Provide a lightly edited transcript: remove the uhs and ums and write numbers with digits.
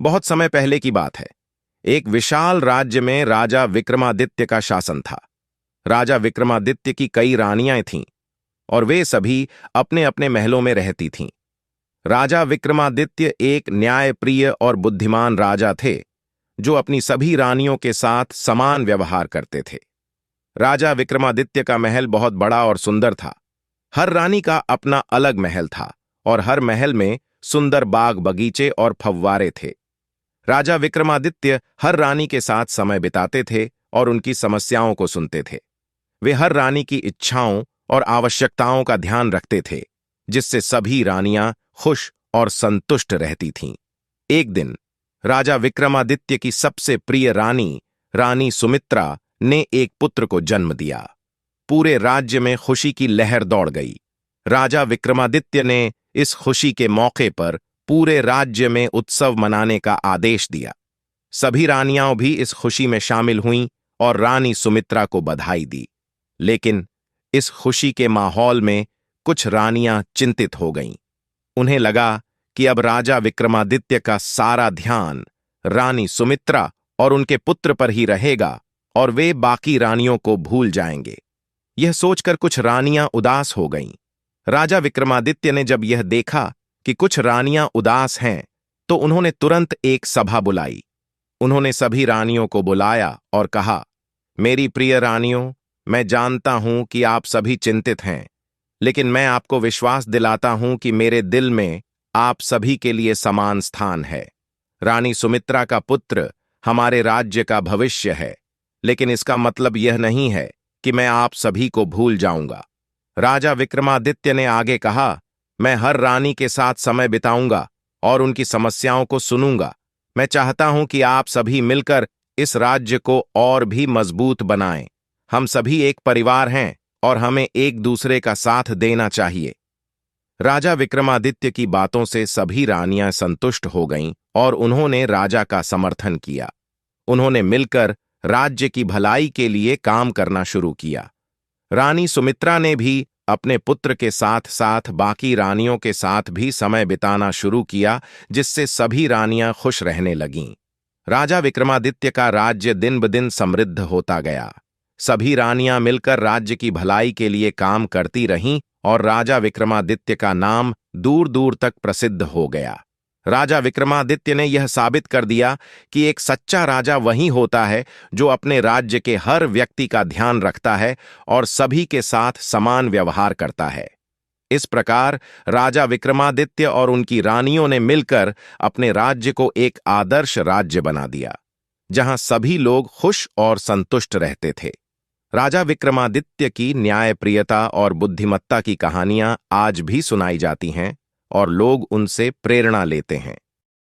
बहुत समय पहले की बात है। एक विशाल राज्य में राजा विक्रमादित्य का शासन था। राजा विक्रमादित्य की कई रानियां थीं और वे सभी अपने अपने महलों में रहती थीं। राजा विक्रमादित्य एक न्यायप्रिय और बुद्धिमान राजा थे, जो अपनी सभी रानियों के साथ समान व्यवहार करते थे। राजा विक्रमादित्य का महल बहुत बड़ा और सुंदर था। हर रानी का अपना अलग महल था और हर महल में सुंदर बाग बगीचे और फव्वारे थे। राजा विक्रमादित्य हर रानी के साथ समय बिताते थे और उनकी समस्याओं को सुनते थे। वे हर रानी की इच्छाओं और आवश्यकताओं का ध्यान रखते थे, जिससे सभी रानियां खुश और संतुष्ट रहती थीं। एक दिन राजा विक्रमादित्य की सबसे प्रिय रानी रानी सुमित्रा ने एक पुत्र को जन्म दिया। पूरे राज्य में खुशी की लहर दौड़ गई। राजा विक्रमादित्य ने इस खुशी के मौके पर पूरे राज्य में उत्सव मनाने का आदेश दिया। सभी रानियां भी इस खुशी में शामिल हुईं और रानी सुमित्रा को बधाई दी। लेकिन इस खुशी के माहौल में कुछ रानियां चिंतित हो गईं। उन्हें लगा कि अब राजा विक्रमादित्य का सारा ध्यान रानी सुमित्रा और उनके पुत्र पर ही रहेगा और वे बाकी रानियों को भूल जाएंगे। यह सोचकर कुछ रानियां उदास हो गईं। राजा विक्रमादित्य ने जब यह देखा कि कुछ रानियां उदास हैं, तो उन्होंने तुरंत एक सभा बुलाई। उन्होंने सभी रानियों को बुलाया और कहा, मेरी प्रिय रानियों, मैं जानता हूं कि आप सभी चिंतित हैं, लेकिन मैं आपको विश्वास दिलाता हूं कि मेरे दिल में आप सभी के लिए समान स्थान है। रानी सुमित्रा का पुत्र हमारे राज्य का भविष्य है, लेकिन इसका मतलब यह नहीं है कि मैं आप सभी को भूल जाऊंगा। राजा विक्रमादित्य ने आगे कहा, मैं हर रानी के साथ समय बिताऊंगा और उनकी समस्याओं को सुनूंगा। मैं चाहता हूं कि आप सभी मिलकर इस राज्य को और भी मजबूत बनाएं। हम सभी एक परिवार हैं और हमें एक दूसरे का साथ देना चाहिए। राजा विक्रमादित्य की बातों से सभी रानियां संतुष्ट हो गईं और उन्होंने राजा का समर्थन किया। उन्होंने मिलकर राज्य की भलाई के लिए काम करना शुरू किया। रानी सुमित्रा ने भी अपने पुत्र के साथ साथ बाकी रानियों के साथ भी समय बिताना शुरू किया, जिससे सभी रानियां खुश रहने लगीं। राजा विक्रमादित्य का राज्य दिन ब दिन समृद्ध होता गया। सभी रानियां मिलकर राज्य की भलाई के लिए काम करती रहीं और राजा विक्रमादित्य का नाम दूर दूर तक प्रसिद्ध हो गया। राजा विक्रमादित्य ने यह साबित कर दिया कि एक सच्चा राजा वही होता है जो अपने राज्य के हर व्यक्ति का ध्यान रखता है और सभी के साथ समान व्यवहार करता है। इस प्रकार राजा विक्रमादित्य और उनकी रानियों ने मिलकर अपने राज्य को एक आदर्श राज्य बना दिया, जहां सभी लोग खुश और संतुष्ट रहते थे। राजा विक्रमादित्य की न्यायप्रियता और बुद्धिमत्ता की कहानियां आज भी सुनाई जाती हैं और लोग उनसे प्रेरणा लेते हैं।